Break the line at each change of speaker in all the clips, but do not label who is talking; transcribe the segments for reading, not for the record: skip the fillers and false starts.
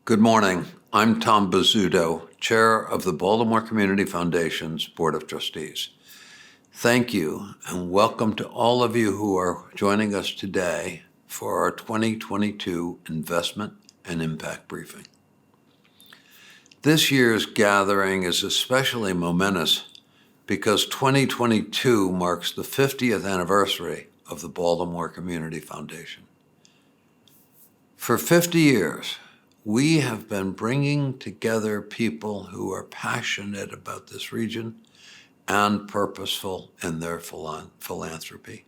Good morning. I'm Tom Bizzuto, Chair of the Baltimore Community Foundation's Board of Trustees. Thank you and welcome to all of you who are joining us today for our 2022 Investment and Impact Briefing. This year's gathering is especially momentous because 2022 marks the 50th anniversary of the Baltimore Community Foundation. For 50 years, we have been bringing together people who are passionate about this region and purposeful in their philanthropy.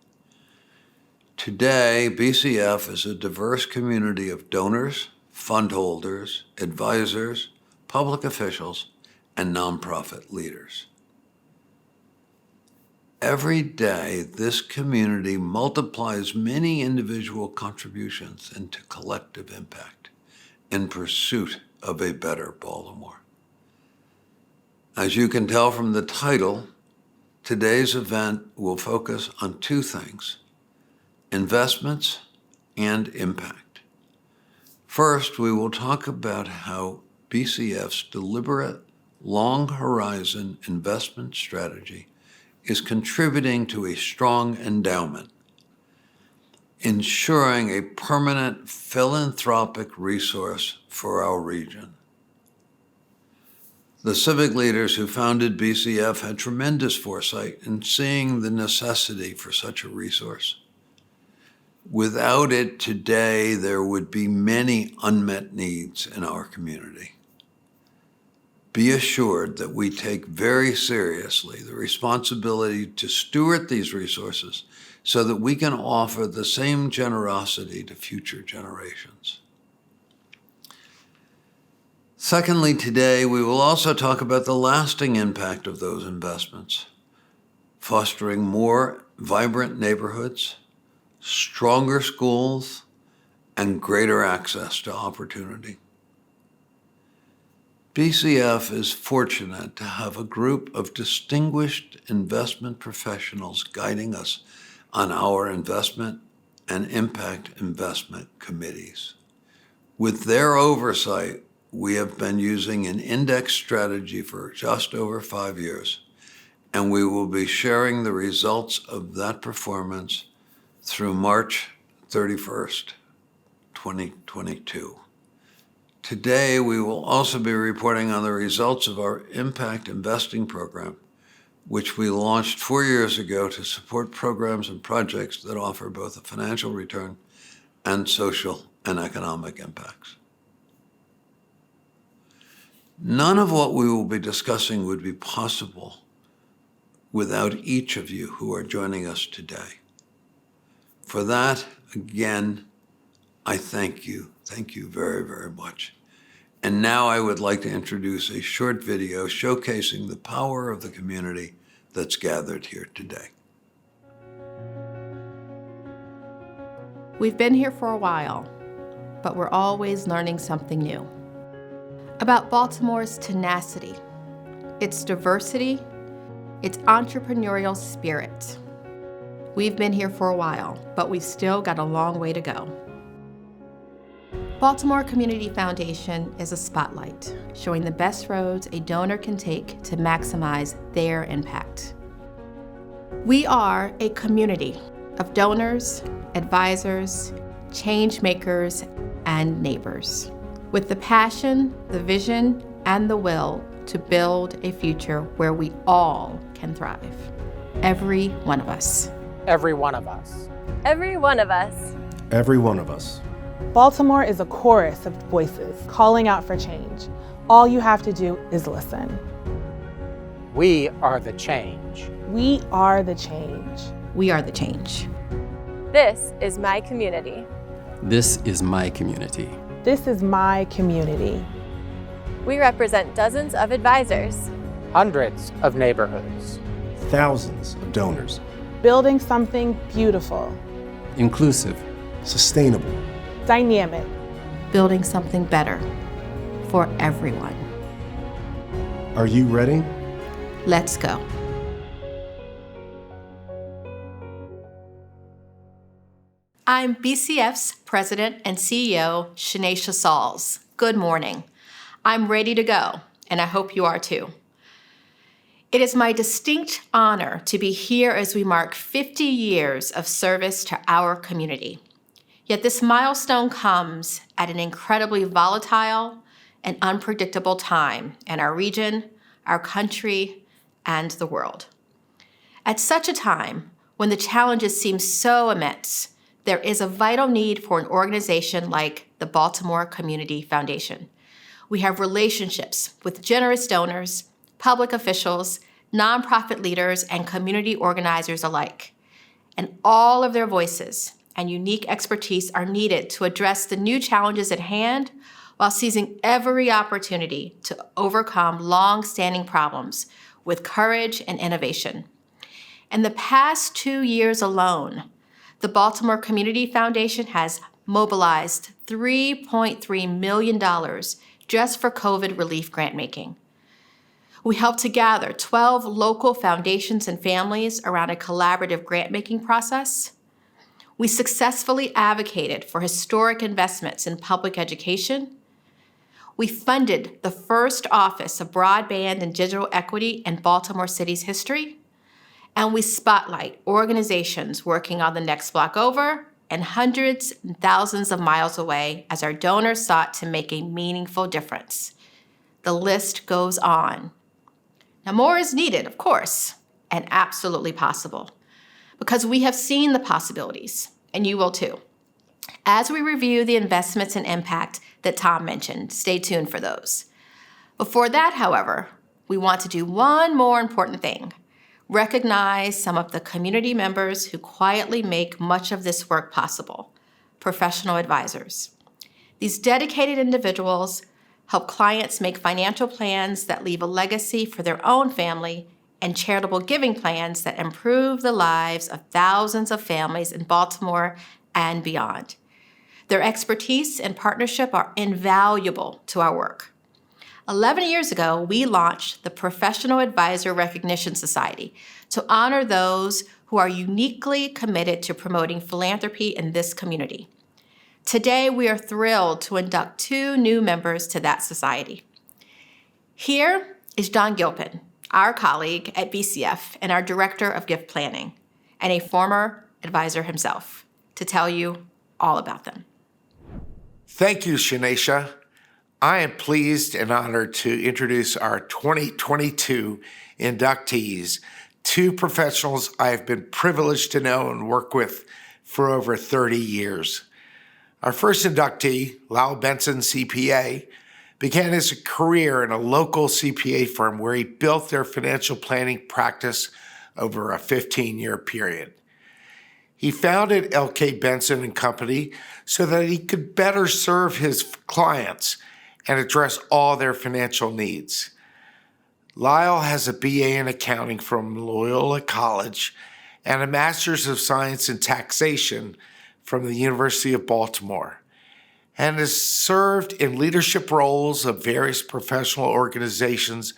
Today, BCF is a diverse community of donors, fund holders, advisors, public officials, and nonprofit leaders. Every day, this community multiplies many individual contributions into collective impact in pursuit of a better Baltimore. As you can tell from the title, today's event will focus on two things: investments and impact. First, we will talk about how BCF's deliberate, long-horizon investment strategy is contributing to a strong endowment, ensuring a permanent philanthropic resource for our region. The civic leaders who founded BCF had tremendous foresight in seeing the necessity for such a resource. Without it today, there would be many unmet needs in our community. Be assured that we take very seriously the responsibility to steward these resources so that we can offer the same generosity to future generations. Secondly, today we will also talk about the lasting impact of those investments, fostering more vibrant neighborhoods, stronger schools, and greater access to opportunity. BCF is fortunate to have a group of distinguished investment professionals guiding us on our investment and impact investment committees. With their oversight, we have been using an index strategy for just over 5 years, and we will be sharing the results of that performance through March 31st, 2022. Today, we will also be reporting on the results of our impact investing program, which we launched 4 years ago to support programs and projects that offer both a financial return and social and economic impacts. None of what we will be discussing would be possible without each of you who are joining us today. For that, again, I thank you. Thank you very, very much. And now I would like to introduce a short video showcasing the power of the community that's gathered here today.
We've been here for a while, but we're always learning something new. About Baltimore's tenacity, its diversity, its entrepreneurial spirit. We've been here for a while, but we've still got a long way to go. Baltimore Community Foundation is a spotlight, showing the best roads a donor can take to maximize their impact. We are a community of donors, advisors, change makers, and neighbors, with the passion, the vision, and the will to build a future where we all can thrive. Every one of us.
Every one of us.
Every one of us.
Every one of us.
Baltimore is a chorus of voices calling out for change. All you have to do is listen.
We are the change.
We are the change.
We are the change.
This is my community.
This is my community.
This is my community.
We represent dozens of advisors,
Hundreds of neighborhoods.
Thousands of donors.
Building something beautiful,
Inclusive.
Sustainable.
dynamic.
Building something better for everyone.
Are you ready?
Let's go. I'm BCF's President and CEO, Shanacia Sauls. good morning. I'm ready to go, and I hope you are too. It is my distinct honor to be here as we mark 50 years of service to our community. Yet this milestone comes at an incredibly volatile and unpredictable time in our region, our country, and the world. At such a time, when the challenges seem so immense, there is a vital need for an organization like the Baltimore Community Foundation. We have relationships with generous donors, public officials, nonprofit leaders, and community organizers alike. And all of their voices and unique expertise are needed to address the new challenges at hand while seizing every opportunity to overcome long-standing problems with courage and innovation. In the past 2 years alone, the Baltimore Community Foundation has mobilized $3.3 million just for COVID relief grant making. We helped to gather 12 local foundations and families around a collaborative grant-making process. We successfully advocated for historic investments in public education. We funded the first office of broadband and digital equity in Baltimore City's history. And we spotlight organizations working on the next block over and hundreds and thousands of miles away as our donors sought to make a meaningful difference. The list goes on. Now, more is needed, of course, and absolutely possible, because we have seen the possibilities, and you will too. As we review the investments and impact that Tom mentioned, stay tuned for those. Before that, however, we want to do one more important thing: recognize some of the community members who quietly make much of this work possible, professional advisors. These dedicated individuals help clients make financial plans that leave a legacy for their own family and charitable giving plans that improve the lives of thousands of families in Baltimore and beyond. Their expertise and partnership are invaluable to our work. 11 years ago, we launched the Professional Advisor Recognition Society to honor those who are uniquely committed to promoting philanthropy in this community. Today, we are thrilled to induct 2 new members to that society. Here is Don Gilpin, our colleague at BCF and our Director of Gift Planning, and a former advisor himself, to tell you all about them.
Thank you, Shanesha. I am pleased and honored to introduce our 2022 inductees, 2 professionals I have been privileged to know and work with for over 30 years. Our first inductee, Lyle Benson CPA, began his career in a local CPA firm where he built their financial planning practice over a 15-year period. He founded LK Benson and Company so that he could better serve his clients and address all their financial needs. Lyle has a BA in accounting from Loyola College and a Master's of Science in Taxation from the University of Baltimore, and has served in leadership roles of various professional organizations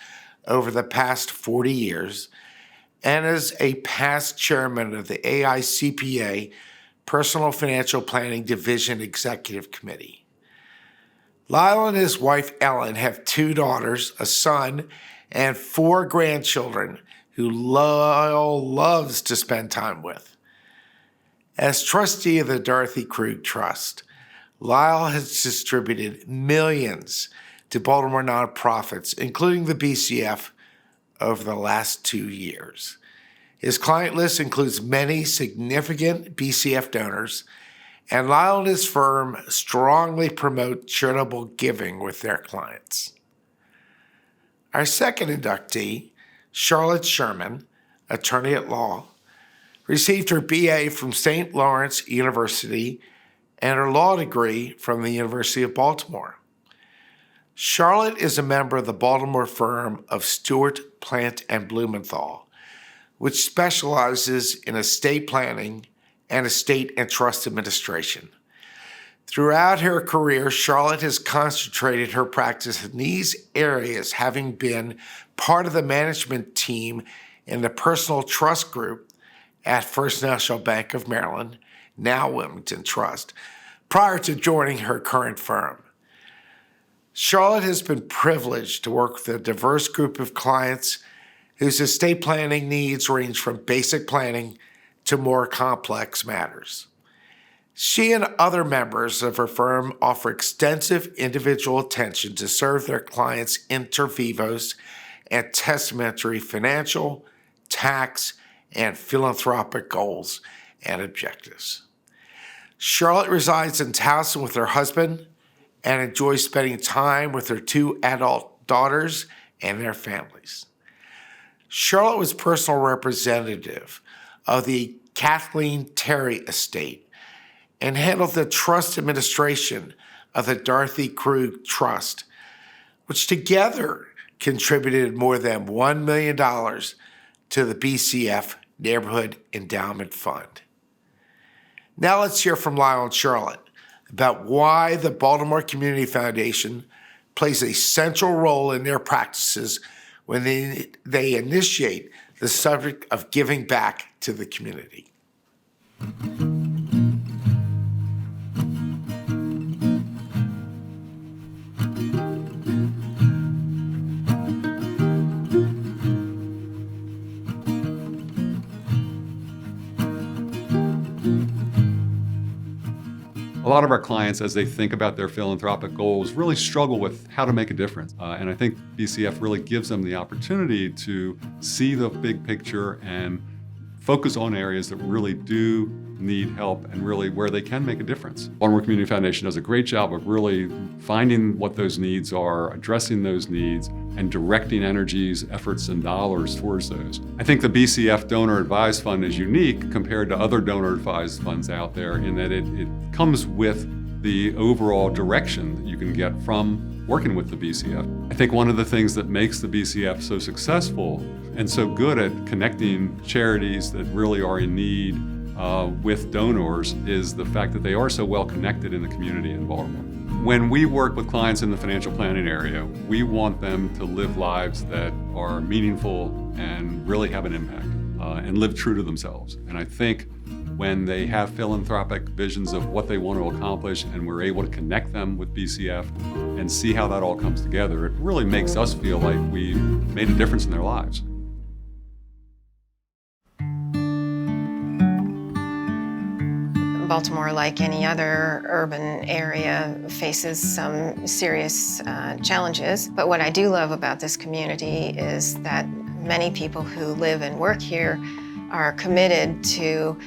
over the past 40 years, and is a past chairman of the AICPA Personal Financial Planning Division Executive Committee. Lyle and his wife Ellen have 2 daughters, a son, and 4 grandchildren who Lyle loves to spend time with. As trustee of the Dorothy Krug Trust, Lyle has distributed millions to Baltimore nonprofits, including the BCF, over the last 2 years. His client list includes many significant BCF donors, and Lyle and his firm strongly promote charitable giving with their clients. Our second inductee, Charlotte Sherman, attorney at law, received her BA from St. Lawrence University and her law degree from the University of Baltimore. Charlotte is a member of the Baltimore firm of Stewart, Plant, and Blumenthal, which specializes in estate planning and estate and trust administration. Throughout her career, Charlotte has concentrated her practice in these areas, having been part of the management team in the personal trust group at First National Bank of Maryland, now Wilmington Trust, prior to joining her current firm. Charlotte has been privileged to work with a diverse group of clients whose estate planning needs range from basic planning to more complex matters. She and other members of her firm offer extensive individual attention to serve their clients' inter vivos and testamentary financial, tax, and philanthropic goals and objectives. Charlotte resides in Towson with her husband and enjoys spending time with her 2 adult daughters and their families. Charlotte was personal representative of the Kathleen Terry estate and handled the trust administration of the Dorothy Krug Trust, which together contributed more than $1 million to the BCF Neighborhood Endowment Fund. Now let's hear from Lyle and Charlotte about why the Baltimore Community Foundation plays a central role in their practices when they initiate the subject of giving back to the community.
A lot of our clients, as they think about their philanthropic goals, really struggle with how to make a difference. And I think BCF really gives them the opportunity to see the big picture and focus on areas that really do need help and really where they can make a difference. Baltimore Community Foundation does a great job of really finding what those needs are, addressing those needs, and directing energies, efforts, and dollars towards those. I think the BCF Donor Advised Fund is unique compared to other donor advised funds out there in that it comes with the overall direction that you can get from working with the BCF. I think one of the things that makes the BCF so successful and so good at connecting charities that really are in need with donors is the fact that they are so well connected in the community in Baltimore. When we work with clients in the financial planning area, we want them to live lives that are meaningful and really have an impact and live true to themselves. And I think when they have philanthropic visions of what they want to accomplish and we're able to connect them with BCF and see how that all comes together, it really makes us feel like we made a difference in their lives.
Baltimore, like any other urban area, faces some serious challenges. But what I do love about this community is that many people who live and work here are committed to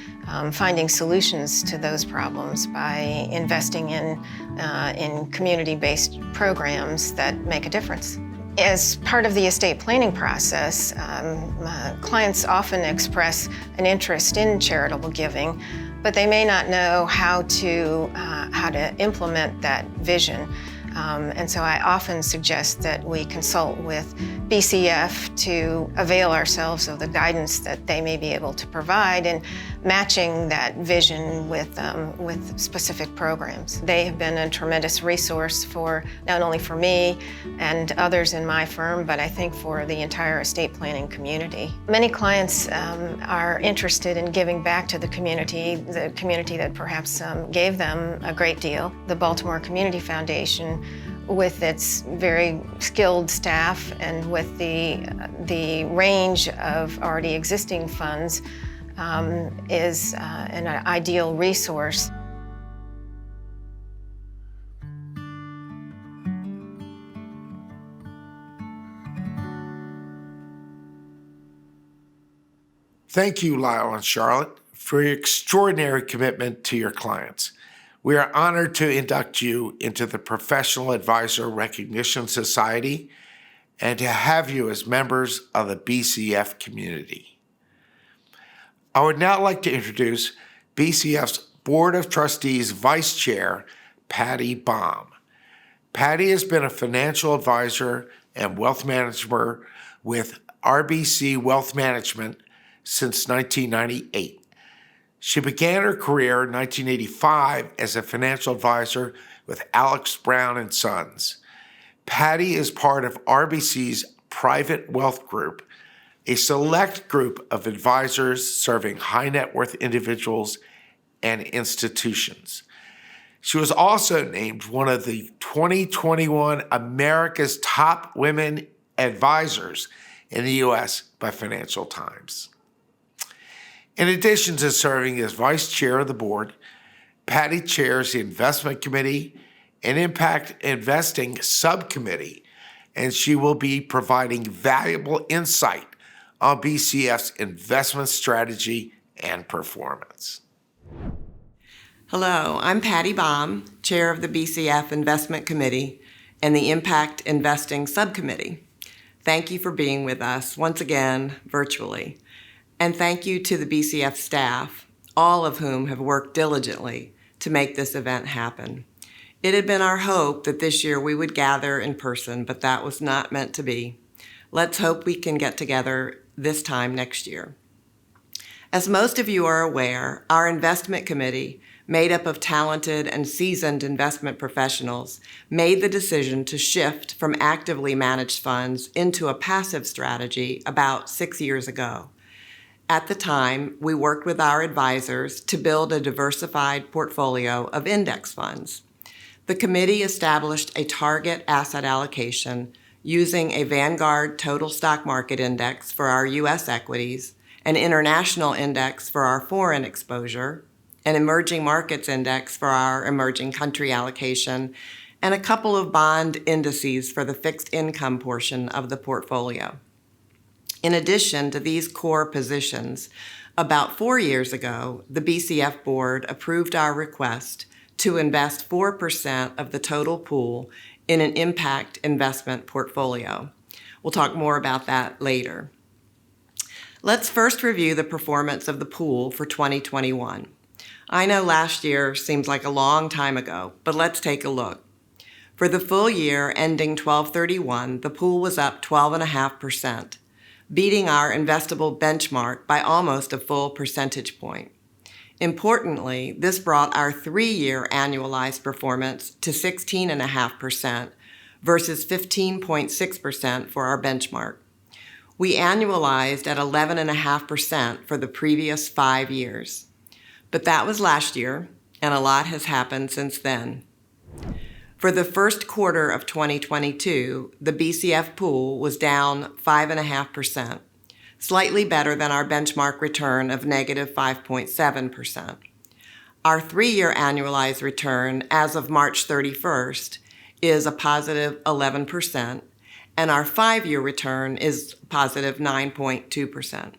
finding solutions to those problems by investing in community-based programs that make a difference. As part of the estate planning process, clients often express an interest in charitable giving, but they may not know how to implement that vision. And so I often suggest that we consult with BCF to avail ourselves of the guidance that they may be able to provide in matching that vision with specific programs. They have been a tremendous resource for not only for me and others in my firm, but I think for the entire estate planning community. Many clients are interested in giving back to the community that perhaps gave them a great deal. The Baltimore Community Foundation, with its very skilled staff and with the range of already existing funds, is an ideal resource.
Thank you, Lyle and Charlotte, for your extraordinary commitment to your clients. We are honored to induct you into the Professional Advisor Recognition Society and to have you as members of the BCF community. I would now like to introduce BCF's Board of Trustees Vice Chair, Patty Baum. Patty has been a financial advisor and wealth manager with RBC Wealth Management since 1998. She began her career in 1985 as a financial advisor with Alex Brown and Sons. Patty is part of RBC's Private Wealth Group, a select group of advisors serving high net worth individuals and institutions. She was also named one of the 2021 America's Top Women Advisors in the U.S. by Financial Times. In addition to serving as vice chair of the board, Patty chairs the investment committee and impact investing subcommittee, and she will be providing valuable insight on BCF's investment strategy and performance.
Hello, I'm Patty Baum, chair of the BCF Investment Committee and the Impact Investing Subcommittee. Thank you for being with us once again virtually. And thank you to the BCF staff, all of whom have worked diligently to make this event happen. It had been our hope that this year we would gather in person, but that was not meant to be. Let's hope we can get together this time next year. As most of you are aware, our investment committee, made up of talented and seasoned investment professionals, made the decision to shift from actively managed funds into a passive strategy about 6 years ago. At the time, we worked with our advisors to build a diversified portfolio of index funds. The committee established a target asset allocation using a Vanguard Total Stock Market Index for our U.S. equities, an international index for our foreign exposure, an emerging markets index for our emerging country allocation, and a couple of bond indices for the fixed income portion of the portfolio. In addition to these core positions, about 4 years ago, the BCF board approved our request to invest 4% of the total pool in an impact investment portfolio. We'll talk more about that later. Let's first review the performance of the pool for 2021. I know last year seems like a long time ago, but let's take a look. For the full year ending 12/31, the pool was up 12.5%, beating our investable benchmark by almost a full percentage point. Importantly, this brought our 3-year annualized performance to 16.5% versus 15.6% for our benchmark. We annualized at 11.5% for the previous 5 years. But that was last year, and a lot has happened since then. For the first quarter of 2022, the BCF pool was down 5.5%, slightly better than our benchmark return of negative 5.7%. Our 3-year annualized return as of March 31st is a positive 11%, and our 5-year return is positive 9.2%.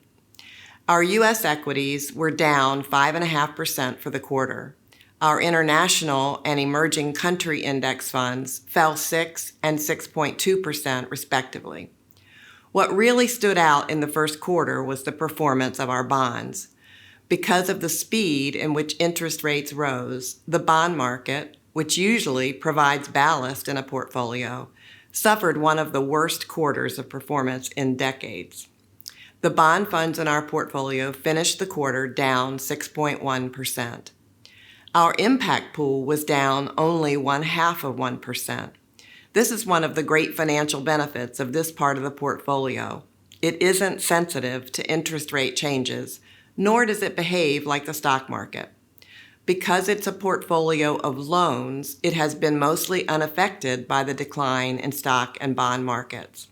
Our U.S. equities were down 5.5% for the quarter. Our international and emerging country index funds fell 6% and 6.2% respectively. What really stood out in the first quarter was the performance of our bonds. Because of the speed in which interest rates rose, the bond market, which usually provides ballast in a portfolio, suffered one of the worst quarters of performance in decades. The bond funds in our portfolio finished the quarter down 6.1%. Our impact pool was down only 0.5%. This is one of the great financial benefits of this part of the portfolio. It isn't sensitive to interest rate changes, nor does it behave like the stock market. Because it's a portfolio of loans, it has been mostly unaffected by the decline in stock and bond markets.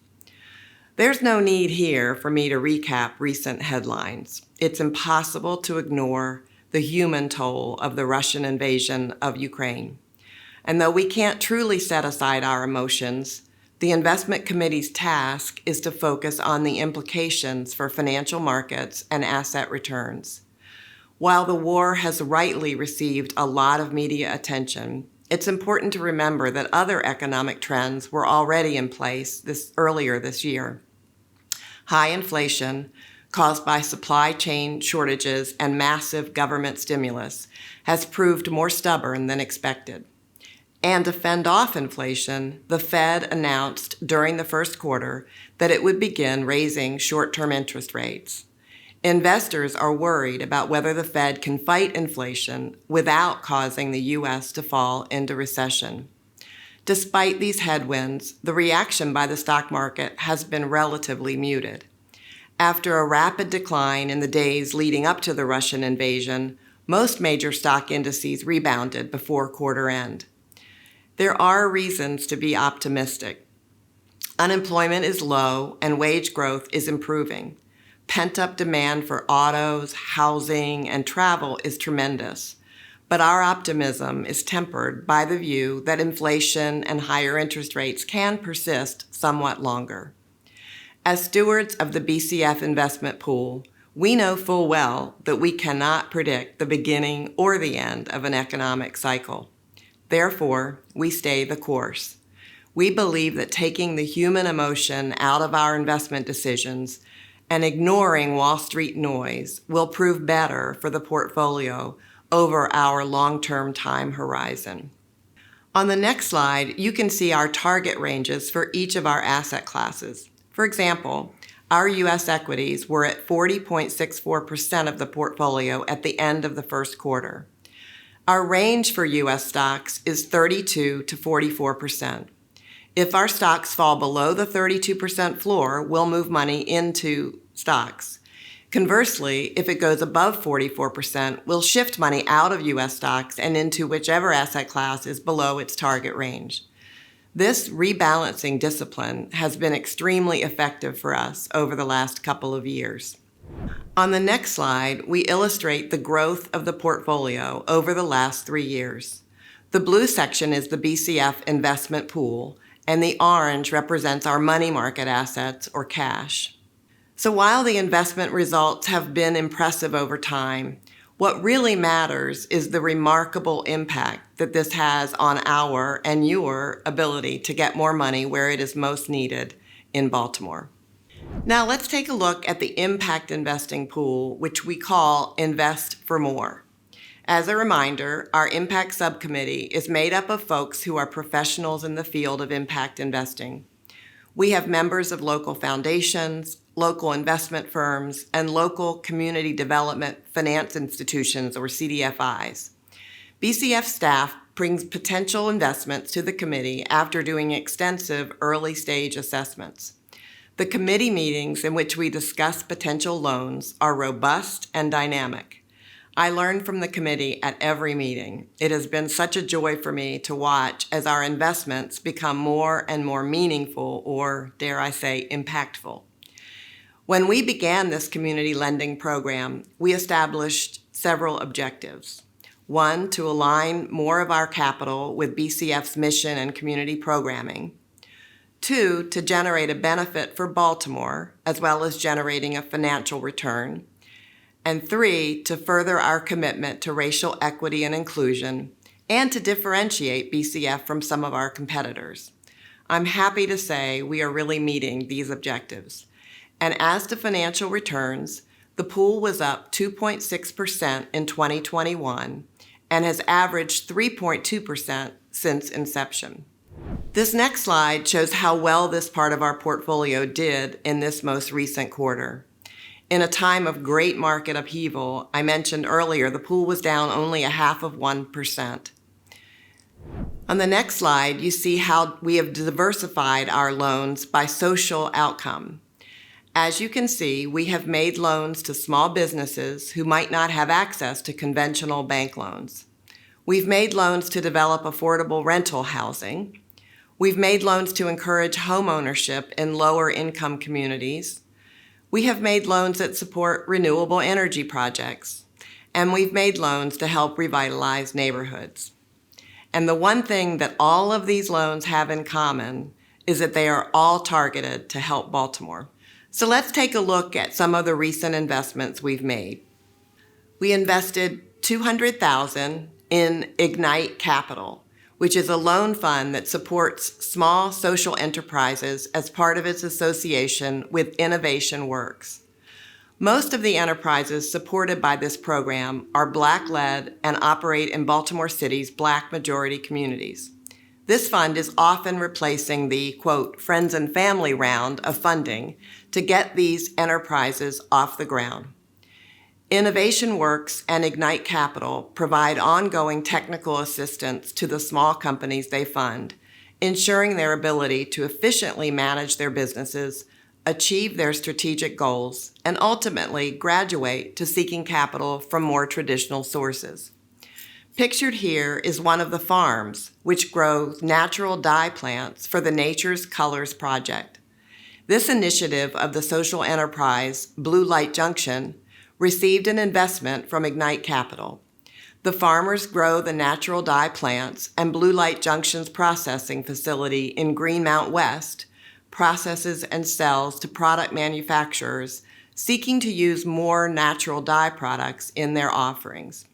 There's no need here for me to recap recent headlines. It's impossible to ignore the human toll of the Russian invasion of Ukraine. And though we can't truly set aside our emotions, the investment committee's task is to focus on the implications for financial markets and asset returns. While the war has rightly received a lot of media attention, it's important to remember that other economic trends were already in place earlier this year. High inflation, caused by supply chain shortages and massive government stimulus, has proved more stubborn than expected. And to fend off inflation, the Fed announced during the first quarter that it would begin raising short-term interest rates. Investors are worried about whether the Fed can fight inflation without causing the U.S. to fall into recession. Despite these headwinds, the reaction by the stock market has been relatively muted. After a rapid decline in the days leading up to the Russian invasion, Most major stock indices rebounded before quarter end. There are reasons to be optimistic. Unemployment is low and wage growth is improving. Pent-up demand for autos, housing, and travel is tremendous. But our optimism is tempered by the view that inflation and higher interest rates can persist somewhat longer. As stewards of the BCF investment pool, we know full well that we cannot predict the beginning or the end of an economic cycle. Therefore, we stay the course. We believe that taking the human emotion out of our investment decisions and ignoring Wall Street noise will prove better for the portfolio over our long-term time horizon. On the next slide, you can see our target ranges for each of our asset classes. For example, our U.S. equities were at 40.64% of the portfolio at the end of the first quarter. Our range for U.S. stocks is 32 to 44%. If our stocks fall below the 32% floor, we'll move money into stocks. Conversely, if it goes above 44%, we'll shift money out of U.S. stocks and into whichever asset class is below its target range. This rebalancing discipline has been extremely effective for us over the last couple of years. On the next slide, we illustrate the growth of the portfolio over the last 3 years. The blue section is the BCF investment pool, and the orange represents our money market assets, or cash. So while the investment results have been impressive over time, what really matters is the remarkable impact that this has on our and your ability to get more money where it is most needed in Baltimore. Now let's take a look at the impact investing pool, which we call Invest for More. As a reminder, our impact subcommittee is made up of folks who are professionals in the field of impact investing. We have members of local foundations, local investment firms, and local community development finance institutions, or CDFIs. BCF staff brings potential investments to the committee after doing extensive early-stage assessments. The committee meetings in which we discuss potential loans are robust and dynamic. I learn from the committee at every meeting. It has been such a joy for me to watch as our investments become more and more meaningful, or dare I say, impactful. When we began this community lending program, we established several objectives. One, to align more of our capital with BCF's mission and community programming. Two, to generate a benefit for Baltimore, as well as generating a financial return. And three, to further our commitment to racial equity and inclusion, and to differentiate BCF from some of our competitors. I'm happy to say we are really meeting these objectives. And as to financial returns, the pool was up 2.6% in 2021 and has averaged 3.2% since inception. This next slide shows how well this part of our portfolio did in this most recent quarter. In a time of great market upheaval, I mentioned earlier the pool was down only 0.5%. On the next slide, you see how we have diversified our loans by social outcome. As you can see, we have made loans to small businesses who might not have access to conventional bank loans. We've made loans to develop affordable rental housing. We've made loans to encourage home ownership in lower income communities. We have made loans that support renewable energy projects. And we've made loans to help revitalize neighborhoods. And the one thing that all of these loans have in common is that they are all targeted to help Baltimore. So let's take a look at some of the recent investments we've made. We invested $200,000 in Ignite Capital, which is a loan fund that supports small social enterprises as part of its association with Innovation Works. Most of the enterprises supported by this program are Black-led and operate in Baltimore City's Black majority communities. This fund is often replacing the, quote, friends and family round of funding to get these enterprises off the ground. Innovation Works and Ignite Capital provide ongoing technical assistance to the small companies they fund, ensuring their ability to efficiently manage their businesses, achieve their strategic goals, and ultimately graduate to seeking capital from more traditional sources. Pictured here is one of the farms which grows natural dye plants for the Nature's Colors Project. This initiative of the social enterprise Blue Light Junction received an investment from Ignite Capital. The farmers grow the natural dye plants, and Blue Light Junction's processing facility in Greenmount West processes and sells to product manufacturers seeking to use more natural dye products in their offerings.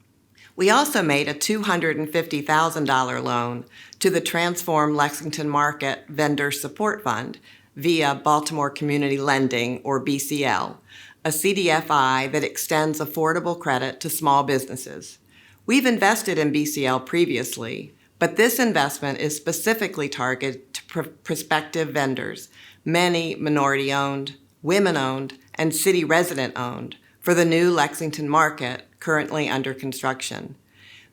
We also made a $250,000 loan to the Transform Lexington Market Vendor Support Fund via Baltimore Community Lending, or BCL, a CDFI that extends affordable credit to small businesses. We've invested in BCL previously, but this investment is specifically targeted to prospective vendors, many minority-owned, women-owned, and city resident-owned, for the new Lexington Market currently under construction.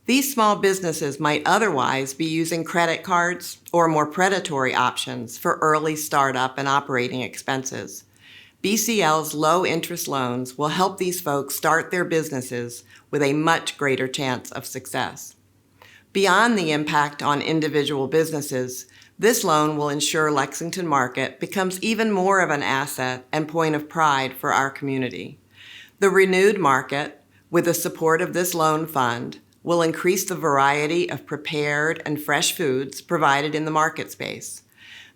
These small businesses might otherwise be using credit cards or more predatory options for early startup and operating expenses. BCL's low-interest loans will help these folks start their businesses with a much greater chance of success. Beyond the impact on individual businesses, this loan will ensure Lexington Market becomes even more of an asset and point of pride for our community. The renewed market, with the support of this loan fund, will increase the variety of prepared and fresh foods provided in the market space.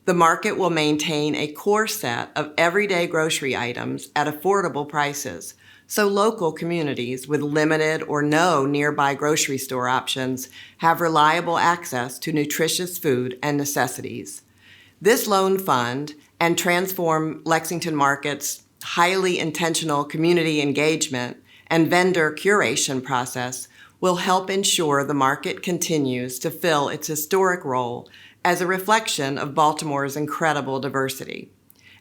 The market will maintain a core set of everyday grocery items at affordable prices, so local communities with limited or no nearby grocery store options have reliable access to nutritious food and necessities. This loan fund and Transform Lexington Market's highly intentional community engagement and vendor curation process will help ensure the market continues to fill its historic role as a reflection of Baltimore's incredible diversity.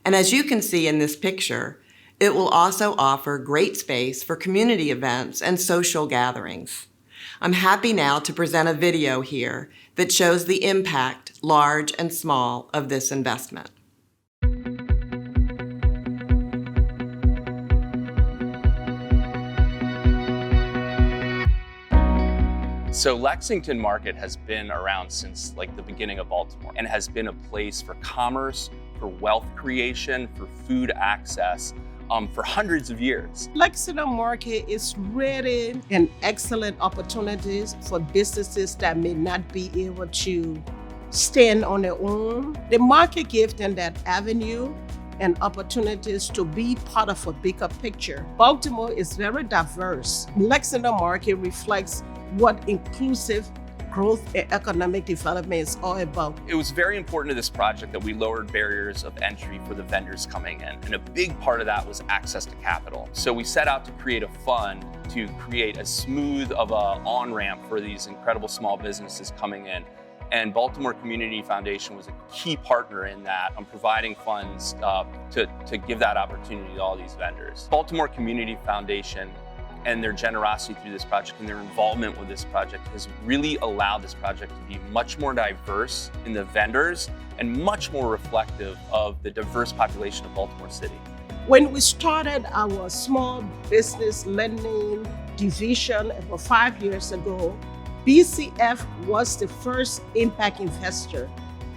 And as you can see in this picture, it will also offer great space for community events and social gatherings. I'm happy now to present a video here that shows the impact, large and small, of this investment.
So Lexington Market has been around since the beginning of Baltimore and has been a place for commerce, for wealth creation, for food access for hundreds of years.
Lexington Market is really an excellent opportunity for businesses that may not be able to stand on their own. The market gives them that avenue and opportunities to be part of a bigger picture. Baltimore is very diverse. Lexington Market reflects what inclusive growth and economic development is all about.
It was very important to this project that we lowered barriers of entry for the vendors coming in, and a big part of that was access to capital. So we set out to create a fund to create as smooth of a on-ramp for these incredible small businesses coming in. And Baltimore Community Foundation was a key partner in that, on providing funds to give that opportunity to all these vendors. Baltimore Community Foundation and their generosity through this project and their involvement with this project has really allowed this project to be much more diverse in the vendors and much more reflective of the diverse population of Baltimore City.
When we started our small business lending division about 5 years ago, BCF was the first impact investor.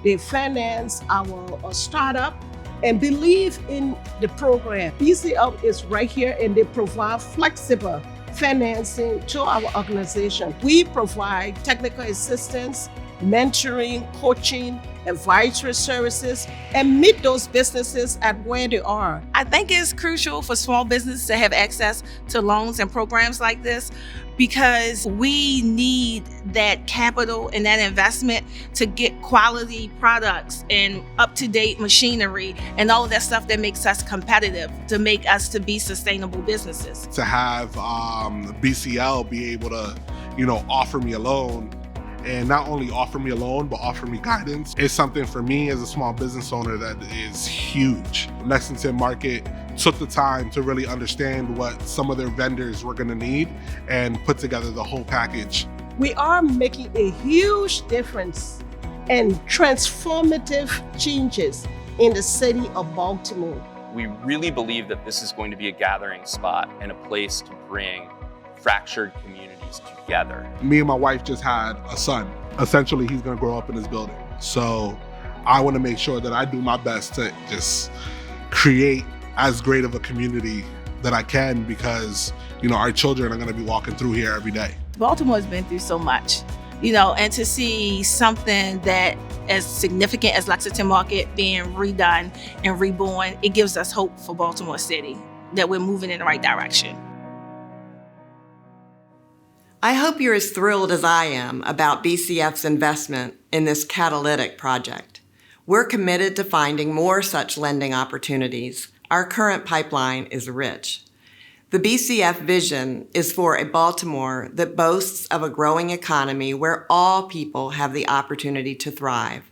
They financed our startup and believe in the program. BCF is right here, and they provide flexible financing to our organization. We provide technical assistance, mentoring, coaching, advisory services, and meet those businesses at where they are.
I think it's crucial for small businesses to have access to loans and programs like this, because we need that capital and that investment to get quality products and up-to-date machinery and all of that stuff that makes us competitive, to make us to be sustainable businesses.
To have BCL be able to, offer me a loan, and not only offer me a loan, but offer me guidance, is something for me as a small business owner that is huge. Lexington Market took the time to really understand what some of their vendors were gonna need and put together the whole package.
We are making a huge difference and transformative changes in the city of Baltimore.
We really believe that this is going to be a gathering spot and a place to bring fractured communities together.
Me and my wife just had a son. Essentially, he's gonna grow up in this building. So I wanna make sure that I do my best to just create as great of a community that I can, because, you know, our children are gonna be walking through here every day.
Baltimore's been through so much, you know, and to see something that as significant as Lexington Market being redone and reborn, it gives us hope for Baltimore City that we're moving in the right direction.
I hope you're as thrilled as I am about BCF's investment in this catalytic project. We're committed to finding more such lending opportunities. Our current pipeline is rich. The BCF vision is for a Baltimore that boasts of a growing economy where all people have the opportunity to thrive.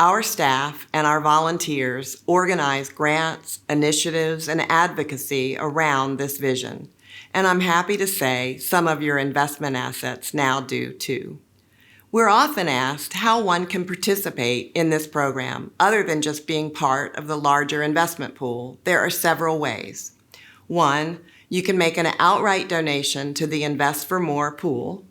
Our staff and our volunteers organize grants, initiatives, and advocacy around this vision. And I'm happy to say some of your investment assets now do too. We're often asked how one can participate in this program other than just being part of the larger investment pool. There are several ways. One, you can make an outright donation to the Invest for More pool.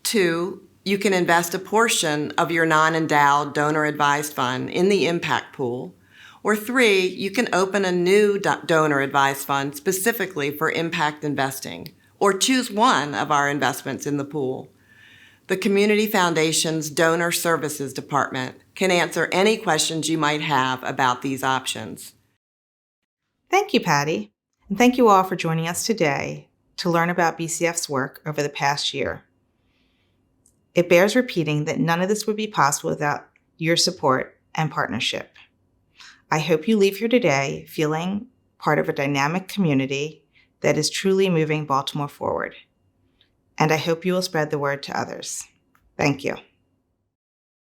Two, you can invest a portion of your non-endowed donor-advised fund in the impact pool. Or three, you can open a new donor-advised fund specifically for impact investing, or choose one of our investments in the pool. The Community Foundation's Donor Services Department can answer any questions you might have about these options.
Thank you, Patty, and thank you all for joining us today to learn about BCF's work over the past year. It bears repeating that none of this would be possible without your support and partnership. I hope you leave here today feeling part of a dynamic community that is truly moving Baltimore forward. And I hope you will spread the word to others. Thank you.